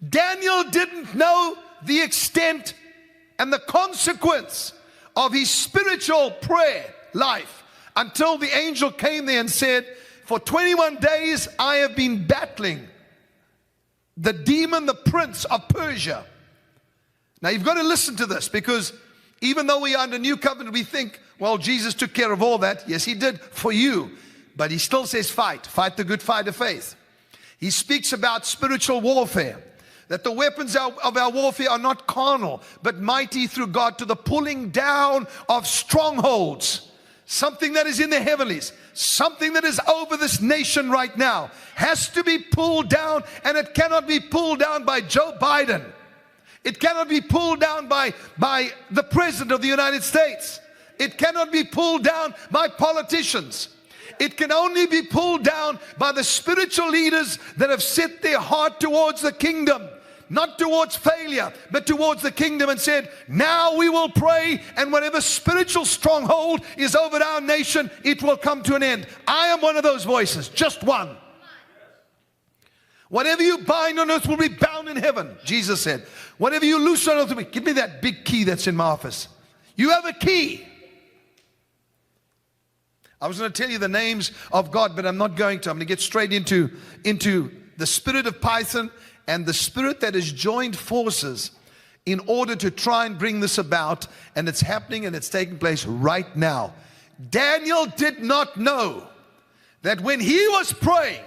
Daniel didn't know the extent and the consequence of his spiritual prayer life until the angel came there and said, for 21 days I have been battling the demon, the prince of Persia. Now you've got to listen to this, because even though we are under new covenant, we think, well, Jesus took care of all that. Yes, he did for you. But he still says fight the good fight of faith. He speaks about spiritual warfare, that the weapons of our warfare are not carnal, but mighty through God to the pulling down of strongholds. Something that is in the heavenlies, something that is over this nation right now, has to be pulled down, and it cannot be pulled down by Joe Biden. It cannot be pulled down by the President of the United States. It cannot be pulled down by politicians. It can only be pulled down by the spiritual leaders that have set their heart towards the kingdom. Not towards failure, but towards the kingdom, and said, now we will pray, and whatever spiritual stronghold is over our nation, it will come to an end. I am one of those voices, just one. Whatever you bind on earth will be bound in heaven, Jesus said. Whatever you loose on earth will be. Give me that big key that's in my office. You have a key. I was going to tell you the names of God, but I'm not going to. I'm going to get straight into the spirit of Python and the spirit that has joined forces in order to try and bring this about. And it's happening, and it's taking place right now. Daniel did not know that when he was praying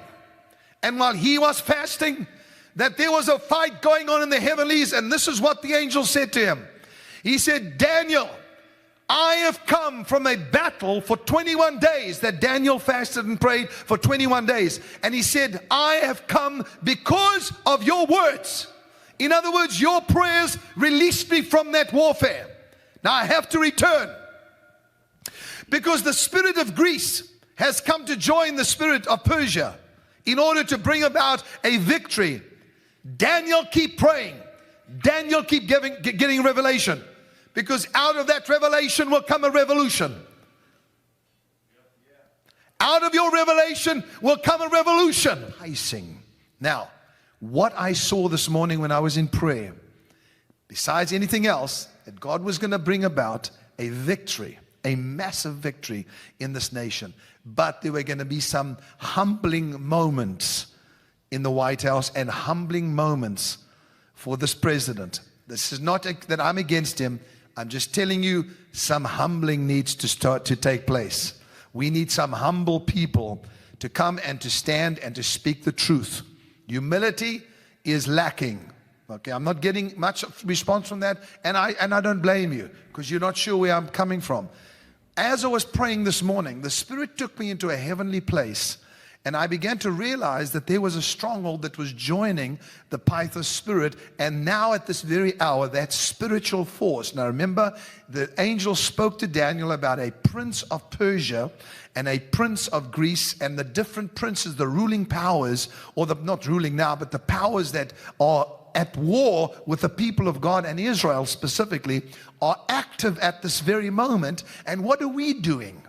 and while he was fasting, that there was a fight going on in the heavenlies. And this is what the angel said to him. He said, Daniel, I have come from a battle for 21 days. That Daniel fasted and prayed for 21 days. And he said, I have come because of your words. In other words, your prayers released me from that warfare. Now I have to return, because the spirit of Greece has come to join the spirit of Persia in order to bring about a victory. Daniel, keep praying. Daniel, keep getting revelation. Because out of that revelation will come a revolution. Out of your revelation will come a revolution. I sing. Now, what I saw this morning when I was in prayer, besides anything else, that God was going to bring about a victory, a massive victory in this nation. But there were going to be some humbling moments in the White House, and humbling moments for this president. This is not that I'm against him. I'm just telling you, some humbling needs to start to take place. We need some humble people to come and to stand and to speak the truth. Humility is lacking. Okay, I'm not getting much response from that, and I don't blame you, because you're not sure where I'm coming from. As I was praying this morning, the Spirit took me into a heavenly place, and I began to realize that there was a stronghold that was joining the Python spirit. And now at this very hour, that spiritual force. Now remember, the angel spoke to Daniel about a prince of Persia and a prince of Greece, and the different princes, the ruling powers, or the not ruling now, but the powers that are at war with the people of God, and Israel specifically, are active at this very moment. And what are we doing?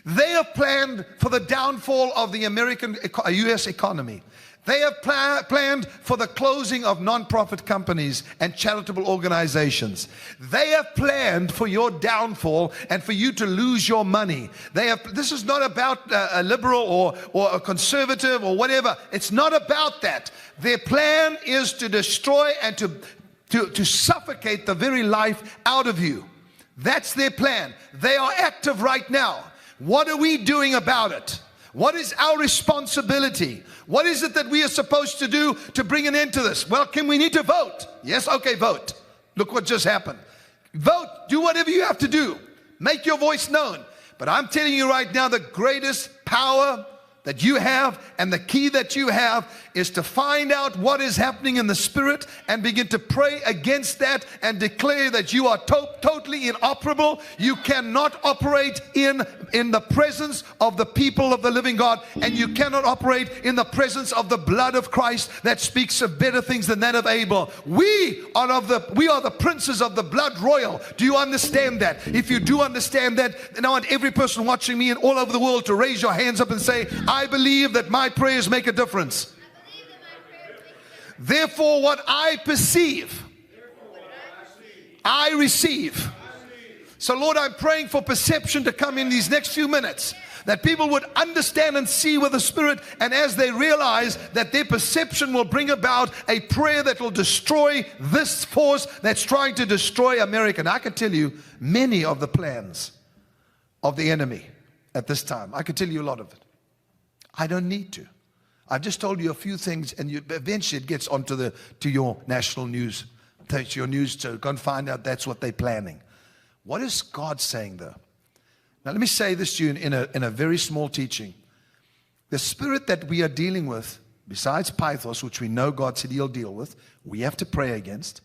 They have planned for the downfall of the U.S. economy. They have planned for the closing of non-profit companies and charitable organizations. They have planned for your downfall and for you to lose your money. This is not about a liberal or a conservative or whatever. It's not about that. Their plan is to destroy and to suffocate the very life out of you. That's their plan. They are active right now. What are we doing about it? What is our responsibility? What is it that we are supposed to do to bring an end to this? Well, we need to vote? Yes, okay, vote. Look what just happened. Vote. Do whatever you have to do. Make your voice known. But I'm telling you right now, the greatest power that you have and the key that you have is to find out what is happening in the spirit and begin to pray against that and declare that you are totally inoperable. You cannot operate in the presence of the people of the living God, and you cannot operate in the presence of the blood of Christ that speaks of better things than that of Abel. We are the princes of the blood royal. Do you understand that? If you do understand that, then I want every person watching me and all over the world to raise your hands up and say, I believe that my prayers make a difference. Therefore, what I perceive, I receive. So, Lord, I'm praying for perception to come in these next few minutes, that people would understand and see with the Spirit, and as they realize that their perception will bring about a prayer that will destroy this force that's trying to destroy America. And I can tell you many of the plans of the enemy at this time. I can tell you a lot of it. I don't need to. I've just told you a few things, and eventually it gets onto to your national news, to your news, so go and find out that's what they're planning. What is God saying though? Now let me say this to you in a very small teaching. The spirit that we are dealing with, besides Pythos, which we know God said He'll deal with, we have to pray against,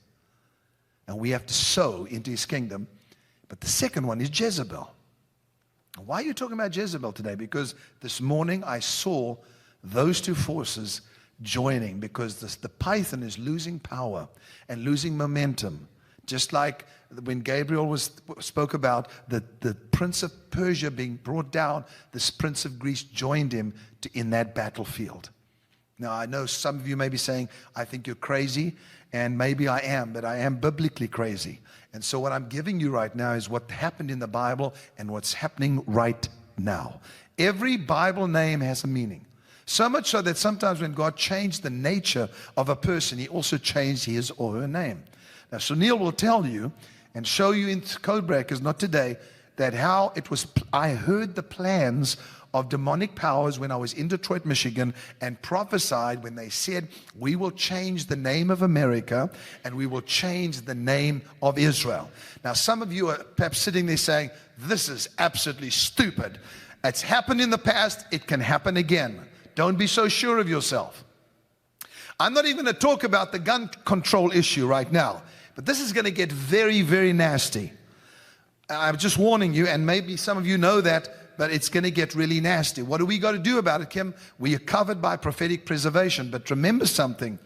and we have to sow into His kingdom. But the second one is Jezebel. Why are you talking about Jezebel today? Because this morning I saw those two forces joining, because the python is losing power and losing momentum. Just like when Gabriel spoke about the prince of Persia being brought down, this prince of Greece joined him in that battlefield. Now, I know some of you may be saying, I think you're crazy, and maybe I am, but I am biblically crazy. And so what I'm giving you right now is what happened in the Bible and what's happening right now. Every Bible name has a meaning. So much so that sometimes when God changed the nature of a person, He also changed his or her name. Now, Sunil will tell you and show you in Code Breakers, not today, that how it was. I heard the plans of demonic powers when I was in Detroit, Michigan, and prophesied when they said, we will change the name of America and we will change the name of Israel. Now, some of you are perhaps sitting there saying, this is absolutely stupid. It's happened in the past. It can happen again. Don't be so sure of yourself. I'm not even going to talk about the gun control issue right now, but this is going to get very, very nasty. I'm just warning you, and maybe some of you know that, but it's going to get really nasty. What do we got to do about it, Kim? We are covered by prophetic preservation. But remember something.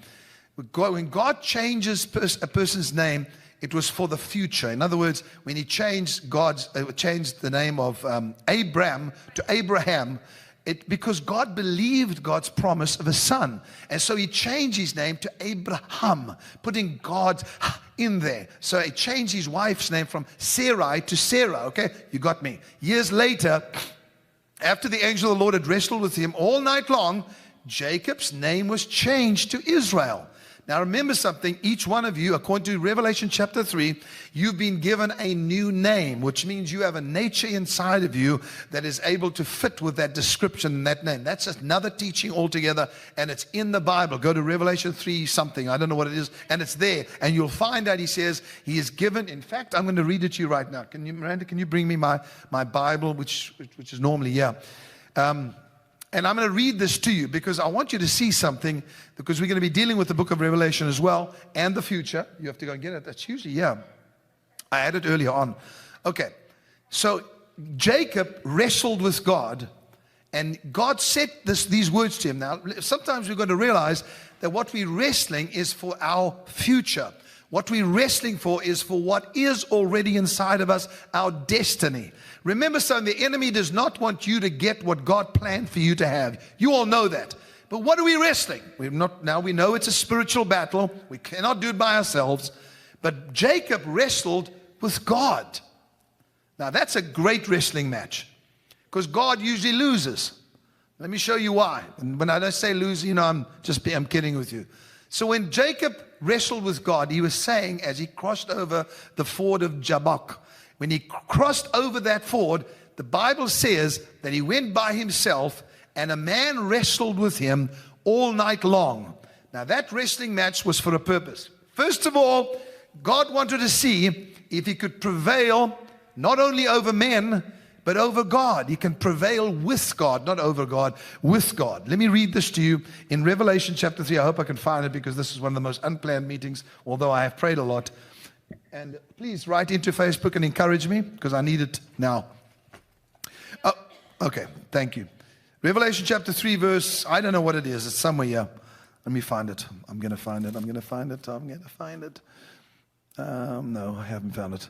When God changes a person's name, it was for the future. In other words, when He changed the name of Abram to Abraham, because God believed God's promise of a son. And so He changed his name to Abraham, putting God in there. So He changed his wife's name from Sarai to Sarah. Okay, you got me. Years later, after the angel of the Lord had wrestled with him all night long, Jacob's name was changed to Israel. Now remember something, each one of you, according to Revelation chapter 3, you've been given a new name, which means you have a nature inside of you that is able to fit with that description and that name. That's another teaching altogether, and it's in the Bible. Go to Revelation 3 something, I don't know what it is, and it's there. And you'll find out He says He is given, in fact, I'm going to read it to you right now. Miranda, can you bring me my Bible, which is normally, yeah. And I'm going to read this to you because I want you to see something, because we're going to be dealing with the book of Revelation as well and the future. You have to go and get it. That's usually, yeah. I had it earlier on. Okay. So Jacob wrestled with God, and God said these words to him. Now, sometimes we're going to realize that what we're wrestling is for our future. What we're wrestling for is for what is already inside of us, our destiny. Remember something, the enemy does not want you to get what God planned for you to have. You all know that. But what are we wrestling? Now we know it's a spiritual battle. We cannot do it by ourselves. But Jacob wrestled with God. Now that's a great wrestling match, because God usually loses. Let me show you why. And when I don't say lose, I'm kidding with you. So when Jacob wrestled with God, he was saying, as he crossed over the ford of Jabbok, when he crossed over that ford, the Bible says that he went by himself and a man wrestled with him all night long. Now that wrestling match was for a purpose. First of all, God wanted to see if He could prevail not only over men, but over God. He can prevail with God, not over God, with God. Let me read this to you in Revelation chapter 3. I hope I can find it, because this is one of the most unplanned meetings, although I have prayed a lot. And please write into Facebook and encourage me, because I need it now. Oh, okay, thank you. Revelation chapter 3 verse, I don't know what it is. It's somewhere here. Let me find it. I'm going to find it. No, I haven't found it.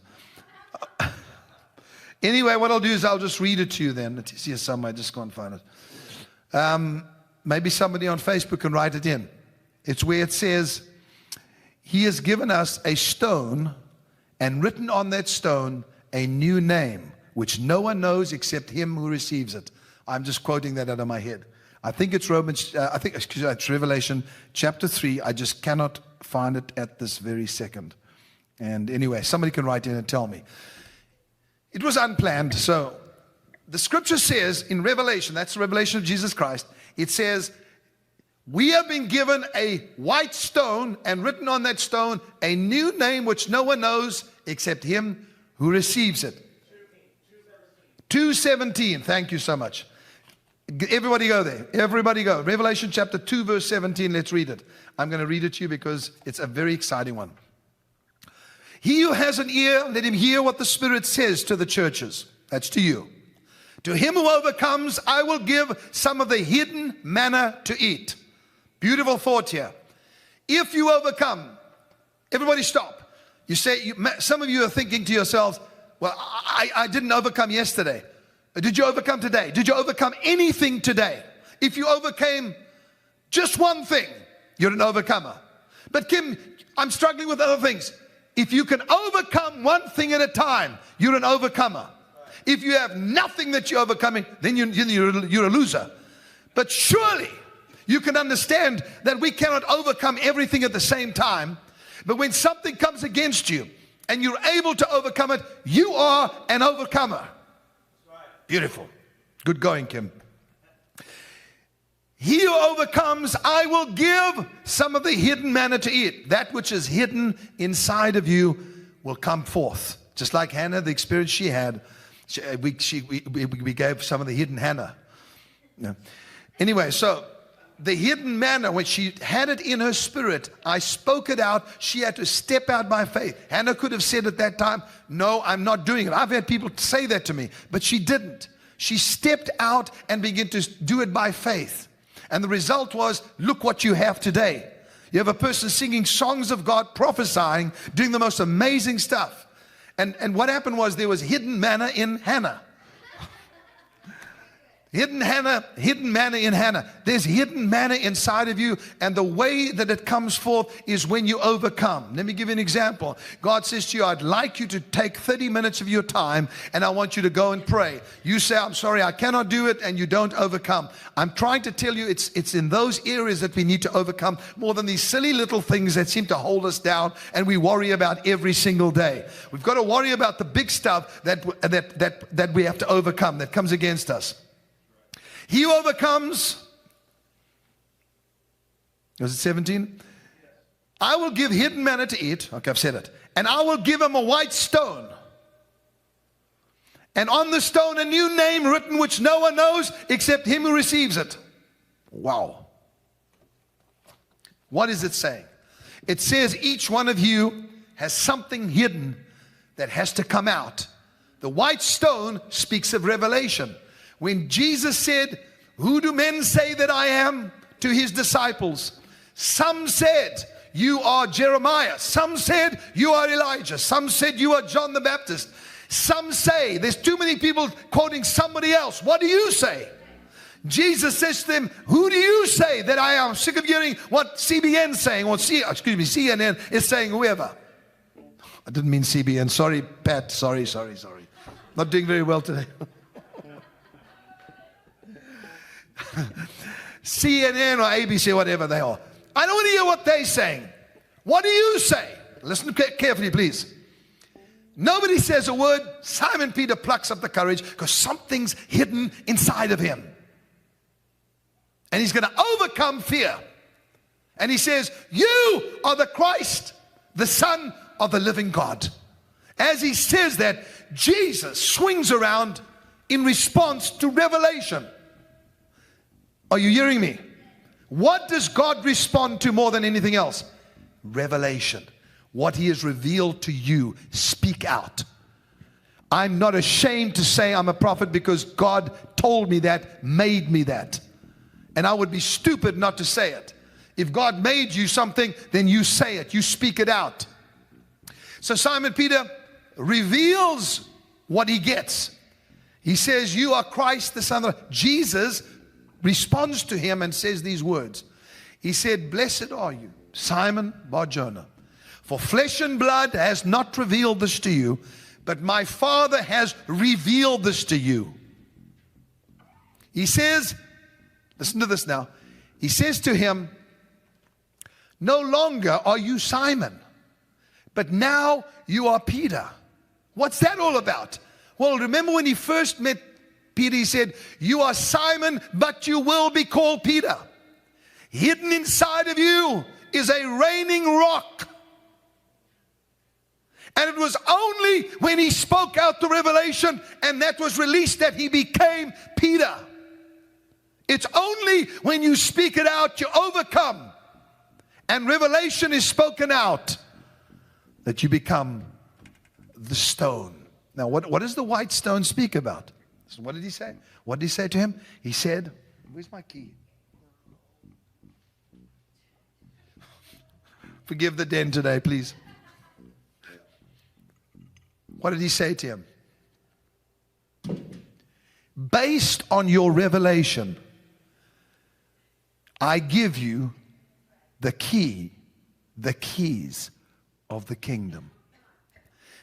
Anyway, what I'll do is I'll just read it to you then. It's here somewhere. Just go and find it. Maybe somebody on Facebook can write it in. It's where it says, He has given us a stone, and written on that stone a new name, which no one knows except him who receives it. I'm just quoting that out of my head. I think it's it's Revelation chapter 3. I just cannot find it at this very second. And anyway, somebody can write in and tell me. It was unplanned. So the scripture says in Revelation, that's the revelation of Jesus Christ, it says, we have been given a white stone, and written on that stone a new name which no one knows except him who receives it. 2:17. Thank you so much. Everybody go there. Everybody go. Revelation chapter 2 verse 17. Let's read it. I'm going to read it to you because it's a very exciting one. He who has an ear, let him hear what the Spirit says to the churches. That's to you. To him who overcomes, I will give some of the hidden manna to eat. Beautiful thought here. If you overcome, everybody stop. You say, some of you are thinking to yourselves, well, I didn't overcome yesterday. Did you overcome today? Did you overcome anything today? If you overcame just one thing, you're an overcomer. But Kim, I'm struggling with other things. If you can overcome one thing at a time, you're an overcomer. If you have nothing that you're overcoming, then you're a loser. But surely you can understand that we cannot overcome everything at the same time. But when something comes against you and you're able to overcome it, you are an overcomer. Beautiful. Good going, Kim. He who overcomes, I will give some of the hidden manna to eat. That which is hidden inside of you will come forth. Just like Hannah, the experience she had, we gave some of the hidden Hannah. Yeah. Anyway, so the hidden manna, when she had it in her spirit, I spoke it out. She had to step out by faith. Hannah could have said at that time, no, I'm not doing it. I've had people say that to me, but she didn't. She stepped out and began to do it by faith. And the result was, look what you have today. You have a person singing songs of God, prophesying, doing the most amazing stuff. And what happened was there was hidden manna in Hannah. Hidden manna in Hannah. There's hidden manna inside of you, and the way that it comes forth is when you overcome. Let me give you an example. God says to you, I'd like you to take 30 minutes of your time, and I want you to go and pray. You say, I'm sorry, I cannot do it, and you don't overcome. I'm trying to tell you it's in those areas that we need to overcome more than these silly little things that seem to hold us down and we worry about every single day. We've got to worry about the big stuff that we have to overcome, that comes against us. He who overcomes, was it 17? I will give hidden manna to eat. Okay, I've said it. And I will give him a white stone. And on the stone a new name written which no one knows except him who receives it. Wow. What is it saying? It says each one of you has something hidden that has to come out. The white stone speaks of revelation. When Jesus said, who do men say that I am? To his disciples, some said, you are Jeremiah. Some said, you are Elijah. Some said, you are John the Baptist. Some say, there's too many people quoting somebody else. What do you say? Jesus says to them, who do you say that I am? I'm sick of hearing what CBN is saying, or CNN is saying, whoever. I didn't mean CBN. Sorry, Pat. Sorry. Not doing very well today. CNN or ABC, whatever they are. I don't want to hear what they're saying. What do you say? Listen carefully, please. Nobody says a word. Simon Peter plucks up the courage because something's hidden inside of him. And he's going to overcome fear. And he says, you are the Christ, the Son of the living God. As he says that, Jesus swings around in response to revelation. Are you hearing me? What does God respond to more than anything else? Revelation. What he has revealed to you, speak out. I'm not ashamed to say I'm a prophet because God told me that, made me that. And I would be stupid not to say it. If God made you something, then you say it, you speak it out. So Simon Peter reveals what he gets. He says, you are Christ, the Son of God. Jesus responds to him and says these words. He said, blessed are you, Simon Bar-Jonah, for flesh and blood has not revealed this to you, but my Father has revealed this to you. He says, listen to this now. He says to him, no longer are you Simon, but now you are Peter. What's that all about? Well, remember when he first met Peter, he said, you are Simon, but you will be called Peter. Hidden inside of you is a reigning rock. And it was only when he spoke out the revelation and that was released that he became Peter. It's only when you speak it out, you overcome. And revelation is spoken out that you become the stone. Now, what does the white stone speak about? So what did he say? What did he say to him? He said, where's my key? Forgive the den today, please. What did he say to him? Based on your revelation, I give you the keys of the kingdom.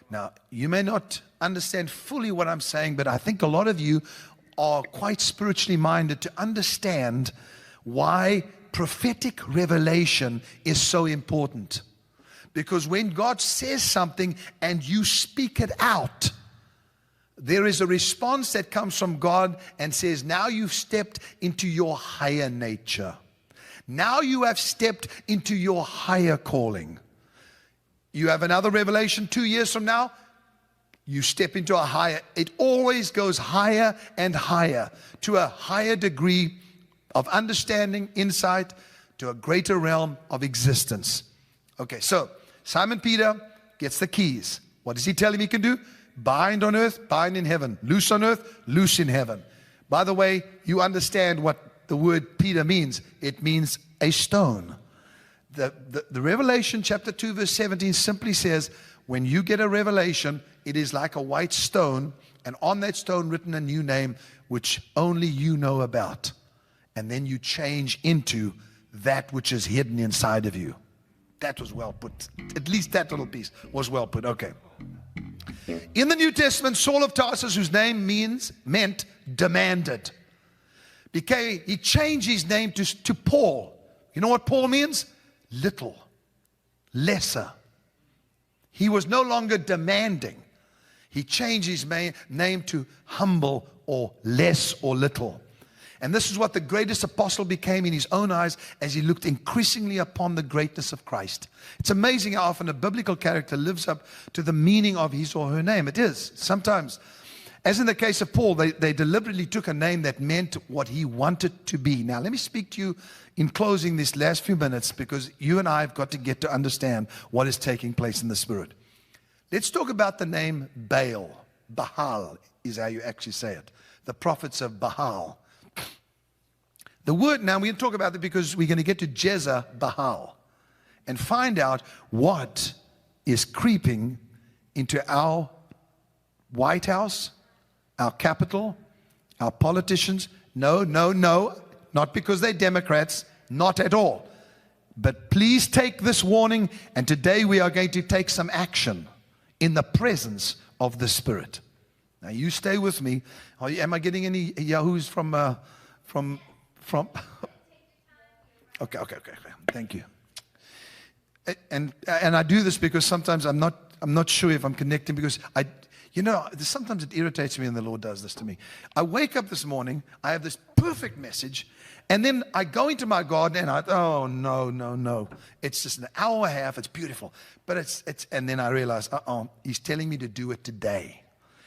Now, you may not understand fully what I'm saying, but I think a lot of you are quite spiritually minded to understand why prophetic revelation is so important. Because when God says something and you speak it out, there is a response that comes from God and says, now you've stepped into your higher nature. Now you have stepped into your higher calling. You have another revelation 2 years from now, you step into a higher. It always goes higher and higher to a higher degree of understanding, insight, to a greater realm of existence. Okay, so Simon Peter gets the keys. What does he tell him he can do? Bind on earth, bind in heaven. Loose on earth, loose in heaven. By the way, you understand what the word Peter means. It means a stone. The Revelation chapter 2 verse 17 simply says, when you get a revelation, it is like a white stone, and on that stone written a new name, which only you know about. And then you change into that which is hidden inside of you. That was well put. At least that little piece was well put. Okay. In the New Testament, Saul of Tarsus, whose name meant demanded, he changed his name to Paul. You know what Paul means? Little, lesser. He was no longer demanding. He changed his name to humble or less or little. And this is what the greatest apostle became in his own eyes as he looked increasingly upon the greatness of Christ. It's amazing how often a biblical character lives up to the meaning of his or her name. It is. Sometimes, as in the case of Paul, they deliberately took a name that meant what he wanted to be. Now, let me speak to you in closing these last few minutes, because you and I have got to get to understand what is taking place in the Spirit. Let's talk about the name Baal. Baal is how you actually say it. The prophets of Baal. The word, now we're going to talk about it because we're going to get to Jezebel and find out what is creeping into our White House, our capital, our politicians. No, not because they're Democrats, not at all. But please take this warning, and today we are going to take some action in the presence of the Spirit. Now you stay with me. Am I getting any yahoos from Okay. Thank you. And I do this because sometimes I'm not sure if I'm connecting, because sometimes it irritates me, and the Lord does this to me. I wake up this morning, I have this perfect message, and then I go into my garden and no. It's just an hour and a half, it's beautiful. But and then I realize, he's telling me to do it today.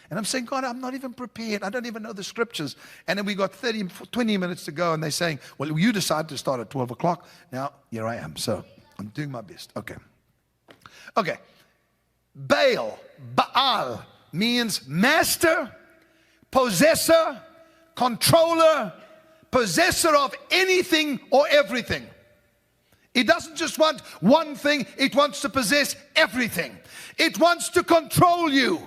And I'm saying, God, I'm not even prepared. I don't even know the scriptures. And then we got 20 minutes to go, and they're saying, well, you decided to start at 12 o'clock. Now, here I am. So I'm doing my best. Okay. Baal means master, possessor, controller, possessor of anything or everything. It doesn't just want one thing. It wants to possess everything. It wants to control you.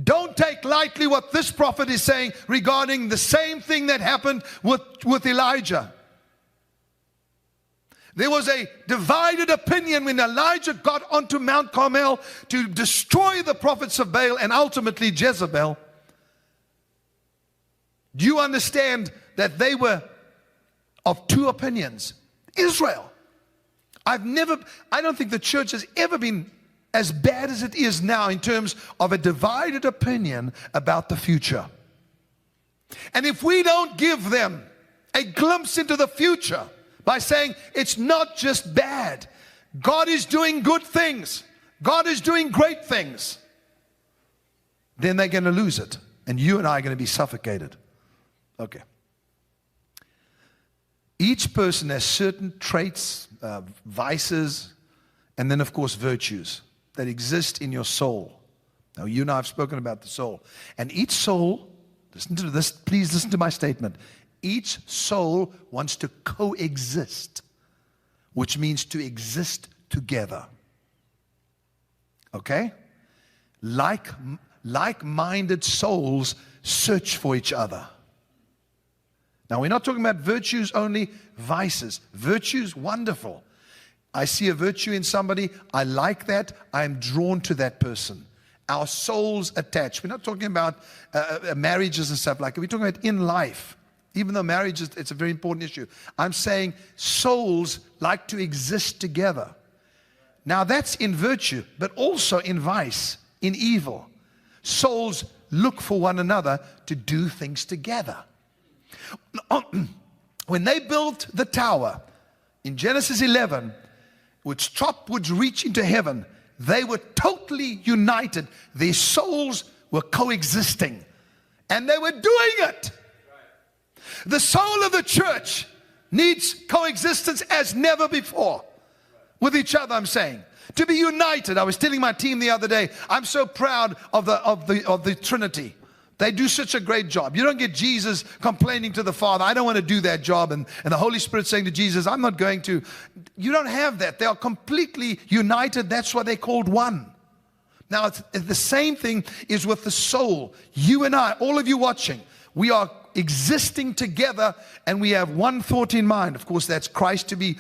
Don't take lightly what this prophet is saying regarding the same thing that happened with Elijah. There was a divided opinion when Elijah got onto Mount Carmel to destroy the prophets of Baal and ultimately Jezebel. Do you understand that they were of two opinions? Israel. I don't think the church has ever been as bad as it is now in terms of a divided opinion about the future. And if we don't give them a glimpse into the future by saying it's not just bad, God is doing good things, God is doing great things, then they're going to lose it. And you and I are going to be suffocated. Okay. Each person has certain traits, vices, and then of course virtues that exist in your soul. Now you and I have spoken about the soul. And each soul, listen to this, please listen to my statement. Each soul wants to coexist, which means to exist together. Okay? Like-minded souls search for each other. Now, we're not talking about virtues only, vices. Virtues, wonderful. I see a virtue in somebody, I like that, I am drawn to that person. Our souls attach. We're not talking about marriages and stuff like that. We're talking about in life. Even though marriage is it's a very important issue. I'm saying souls like to exist together. Now, that's in virtue, but also in vice, in evil. Souls look for one another to do things together. When they built the tower in Genesis 11, which top would reach into heaven, they were totally united. Their souls were coexisting, and they were doing it. The soul of the church needs coexistence as never before with each other. I'm saying to be united. I was telling my team the other day, I'm so proud of the Trinity. They do such a great job. You don't get Jesus complaining to the Father, I don't want to do that job, and the Holy Spirit saying to Jesus, I'm not going to. You don't have that. They are completely united. That's why they're called one. Now, it's the same thing is with the soul. You and I, all of you watching, we are existing together, and we have one thought in mind. Of course, that's Christ to be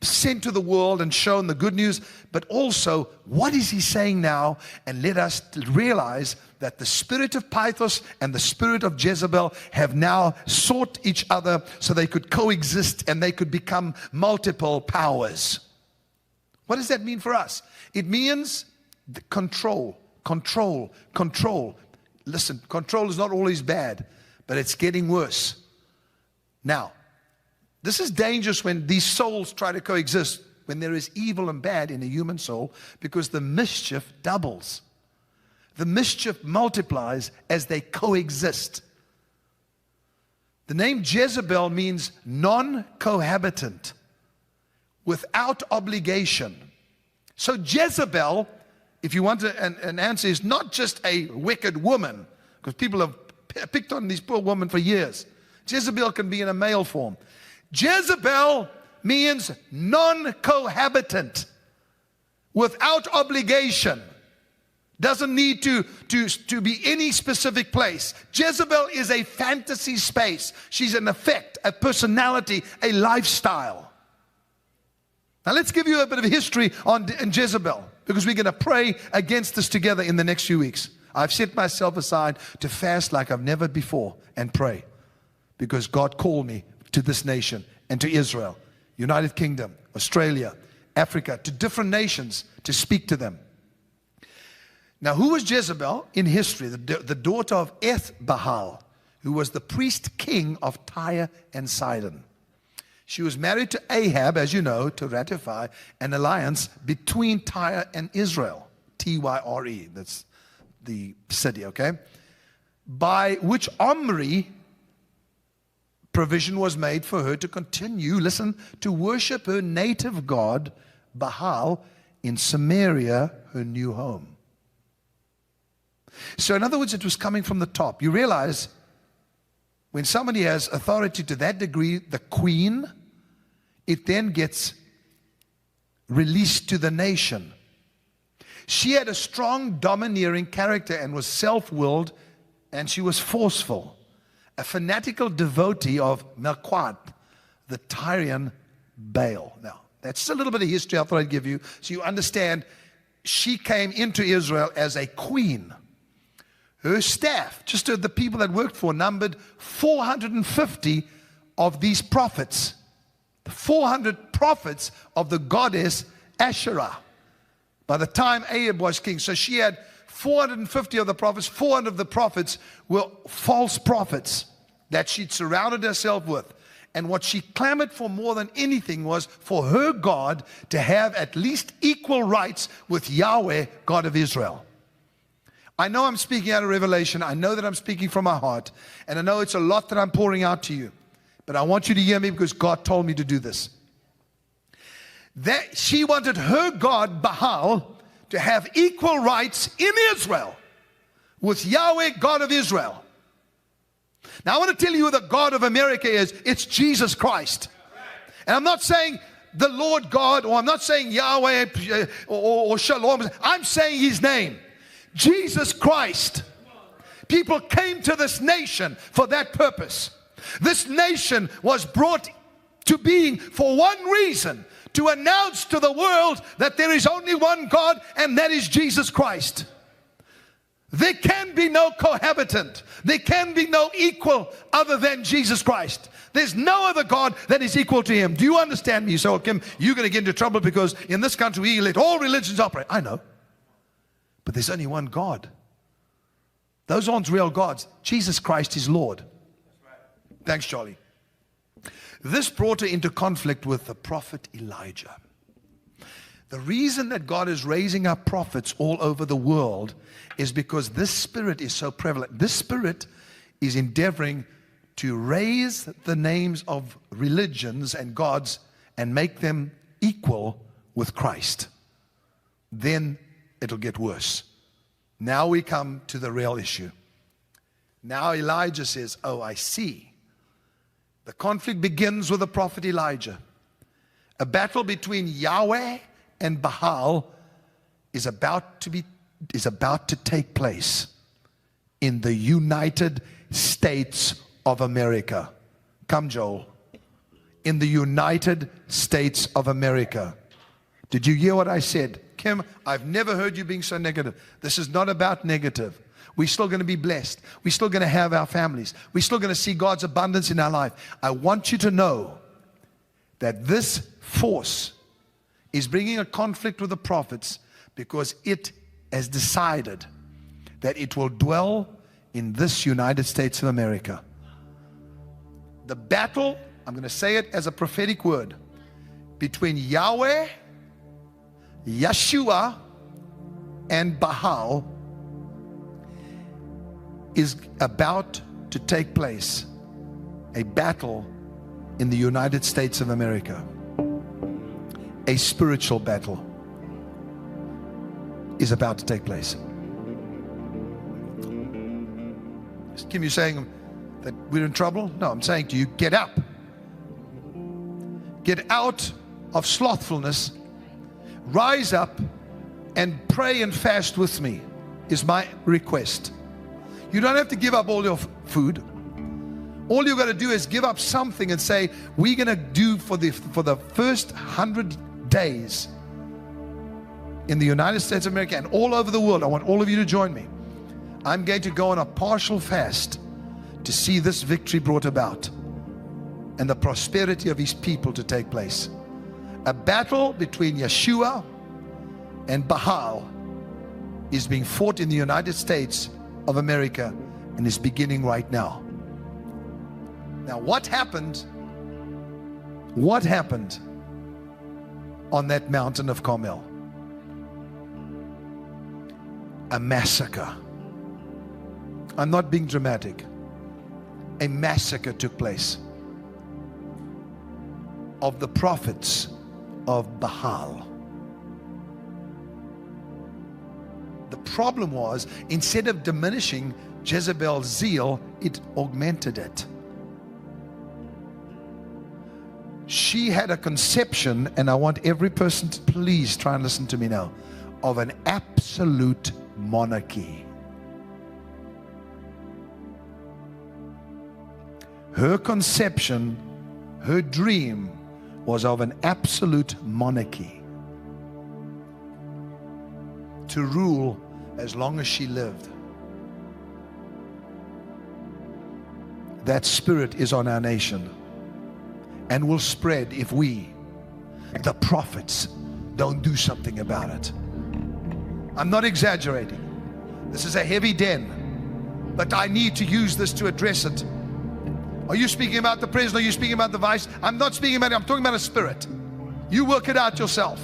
sent to the world and shown the good news, but also, what is he saying now? And let us realize that the spirit of Pythos and the spirit of Jezebel have now sought each other so they could coexist and they could become multiple powers. What does that mean for us? It means the control. Listen, control is not always bad, but it's getting worse. Now, this is dangerous when these souls try to coexist, when there is evil and bad in a human soul, because the mischief doubles. The mischief multiplies as they coexist. The name Jezebel means non-cohabitant, without obligation. So Jezebel, if you want an answer, is not just a wicked woman, because people have picked on these poor women for years. Jezebel can be in a male form. Jezebel means non-cohabitant, without obligation. Doesn't need to be any specific place. Jezebel is a fantasy space. She's an effect, a personality, a lifestyle. Now let's give you a bit of history on Jezebel, because we're going to pray against this together in the next few weeks. I've set myself aside to fast like I've never before and pray, because God called me to this nation and to Israel, United Kingdom, Australia, Africa, to different nations to speak to them. Now, who was Jezebel in history? The daughter of Ethbaal, who was the priest king of Tyre and Sidon. She was married to Ahab, as you know, to ratify an alliance between Tyre and Israel. Tyre, that's the city, okay? By which Omri provision was made for her to continue, listen, to worship her native god, Baal, in Samaria, her new home. So in other words, it was coming from the top. You realize when somebody has authority to that degree, the queen, it then gets released to the nation. She had a strong, domineering character and was self-willed, and she was forceful. A fanatical devotee of Melquat, the Tyrian Baal. Now, that's a little bit of history I thought I'd give you, so you understand. She came into Israel as a queen. Her staff, just the people that worked for, numbered 450 of these prophets. 400 prophets of the goddess Asherah. By the time Ahab was king, so she had 450 of the prophets. 400 of the prophets were false prophets that she'd surrounded herself with. And what she clamored for more than anything was for her God to have at least equal rights with Yahweh, God of Israel. I know I'm speaking out of revelation. I know that I'm speaking from my heart. And I know it's a lot that I'm pouring out to you. But I want you to hear me because God told me to do this. That she wanted her God, Baal, to have equal rights in Israel with Yahweh, God of Israel. Now I want to tell you who the God of America is. It's Jesus Christ. And I'm not saying the Lord God, or I'm not saying Yahweh or Shalom. I'm saying His name. Jesus Christ. People came to this nation for that purpose. This nation was brought to being for one reason: to announce to the world that there is only one God, and that is Jesus Christ. There can be no cohabitant. There can be no equal other than Jesus Christ. There's no other God that is equal to Him. Do you understand me? You say, well, Kim, you're going to get into trouble because in this country we let all religions operate. I know. But there's only one God. Those aren't real gods. Jesus Christ is Lord. Thanks, Charlie. This brought her into conflict with the prophet Elijah. The reason that God is raising up prophets all over the world is because this spirit is so prevalent. This spirit is endeavoring to raise the names of religions and gods and make them equal with Christ. Then it'll get worse. Now we come to the real issue. Now Elijah says, oh, I see. The conflict begins with the prophet Elijah. A battle between Yahweh and Baal is about to take place in the United States of America. Come, Joel. In the United States of America. Did you hear what I said? Kim, I've never heard you being so negative. This is not about negative. We're still going to be blessed. We're still going to have our families. We're still going to see God's abundance in our life. I want you to know that this force is bringing a conflict with the prophets because it has decided that it will dwell in this United States of America. The battle, I'm going to say it as a prophetic word, between Yahweh, Yeshua, and Baal is about to take place. A battle in the United States of America. A spiritual battle is about to take place. Kim, you saying that we're in trouble? No, I'm saying to you, get up. Get out of slothfulness. Rise up and pray and fast with me is my request. You don't have to give up all your food. All you got to do is give up something and say, we're going to do for the first 100 days in the United States of America and all over the world. I want all of you to join me. I'm going to go on a partial fast to see this victory brought about and the prosperity of His people to take place. A battle between Yeshua and Baal is being fought in the United States of America and is beginning right now. Now, what happened? What happened on that mountain of Carmel? A massacre. I'm not being dramatic. A massacre took place of the prophets of Baal. The problem was, instead of diminishing Jezebel's zeal, it augmented it. She had a conception, and I want every person to please try and listen to me now, of an absolute monarchy. Her conception, her dream was of an absolute monarchy, to rule as long as she lived. That spirit is on our nation and will spread if we, the prophets, don't do something about it. I'm not exaggerating. This is a heavy den, but I need to use this to address it. Are you speaking about the president? Are you speaking about the vice? I'm not speaking about it. I'm talking about a spirit. You work it out yourself.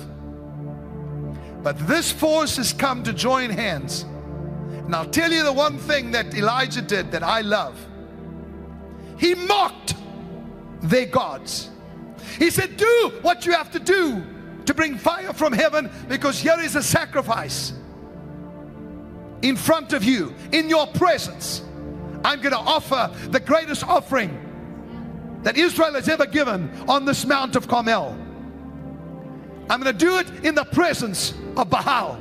But this force has come to join hands. And I'll tell you the one thing that Elijah did that I love. He mocked their gods. He said, do what you have to do to bring fire from heaven, because here is a sacrifice in front of you, in your presence. I'm going to offer the greatest offering that Israel has ever given on this Mount of Carmel. I'm going to do it in the presence of Baal.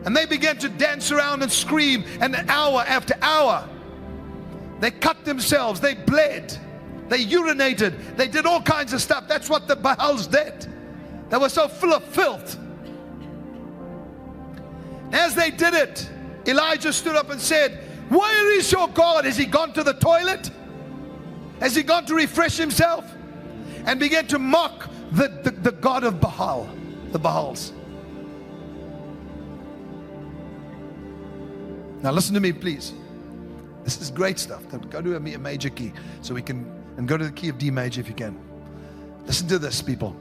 And they began to dance around and scream, and hour after hour they cut themselves, they bled, they urinated, they did all kinds of stuff. That's what the Baals did. They were so full of filth. As they did it, Elijah stood up and said, where is your God? Has he gone to the toilet? Has he gone to refresh himself? And began to mock the God of Baal, the Baals. Now listen to me, please. This is great stuff. Go to a major key so we can, and go to the key of D major if you can. Listen to this, people.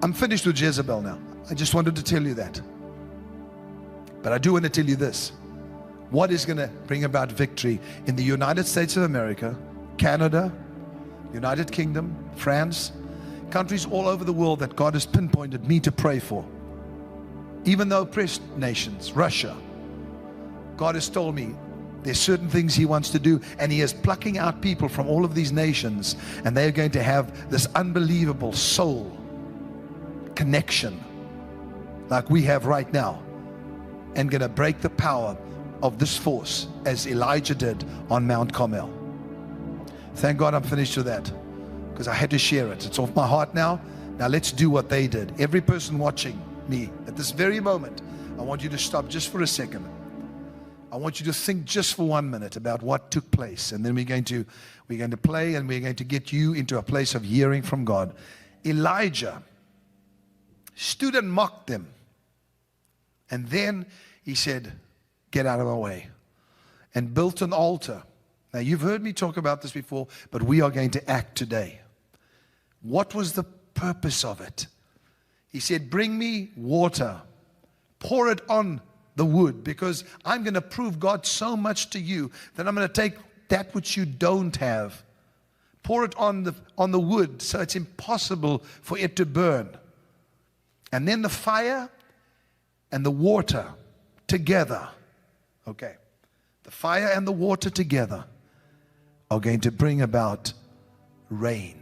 I'm finished with Jezebel now. I just wanted to tell you that. But I do want to tell you this. What is going to bring about victory in the United States of America, Canada, United Kingdom, France, countries all over the world that God has pinpointed me to pray for. Even though oppressed nations, Russia, God has told me there's certain things he wants to do, and he is plucking out people from all of these nations, and they're going to have this unbelievable soul connection like we have right now, and going to break the power of this force as Elijah did on Mount Carmel. Thank God I'm finished with that, because I had to share it. It's off my heart now. Now let's do what they did. Every person watching me at this very moment, I want you to stop just for a second. I want you to think just for 1 minute about what took place, and then we're going to play, and we're going to get you into a place of hearing from God. Elijah stood and mocked them, and then he said, get out of my way, and built an altar. Now you've heard me talk about this before, but we are going to act today. What was the purpose of it? He said, bring me water, pour it on the wood, because I'm going to prove God so much to you that I'm going to take that which you don't have, pour it on the wood so it's impossible for it to burn. And then the fire and the water together, okay, the fire and the water together are going to bring about rain.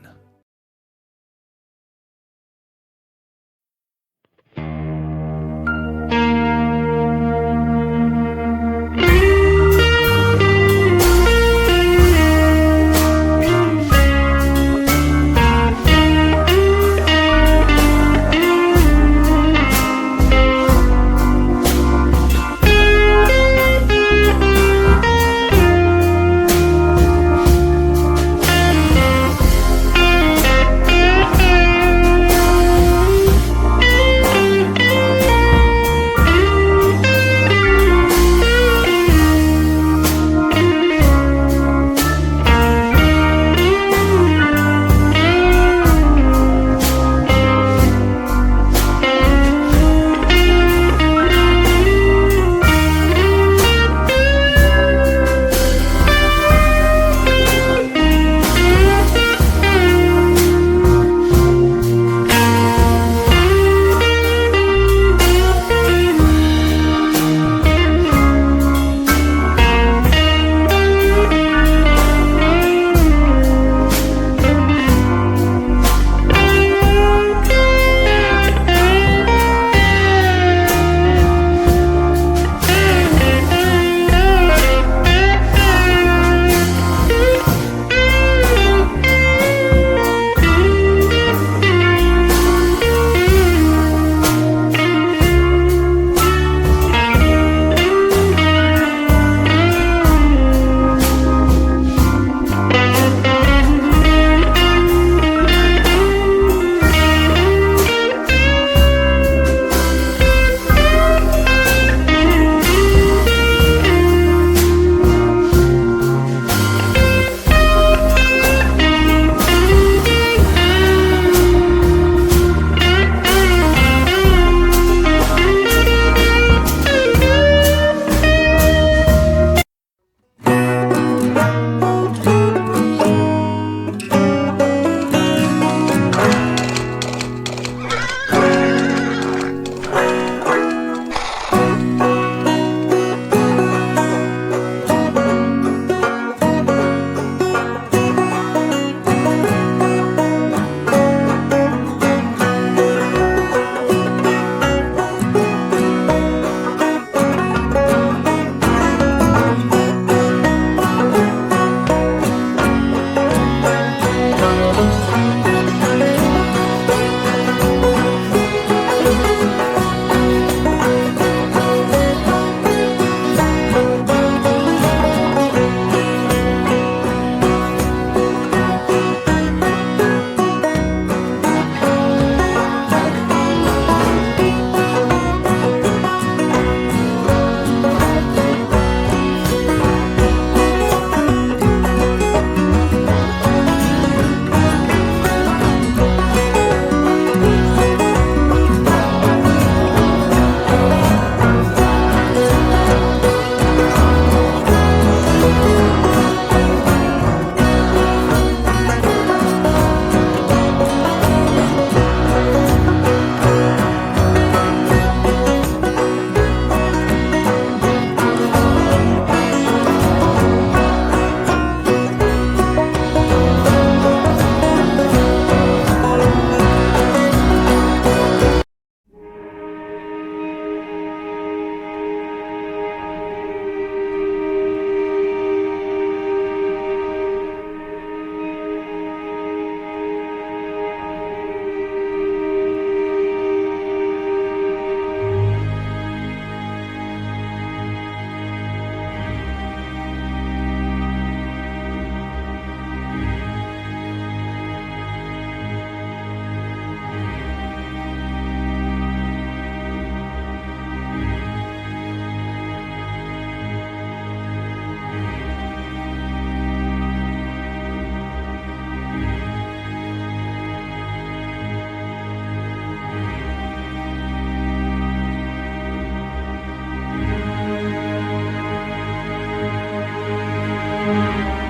Amen.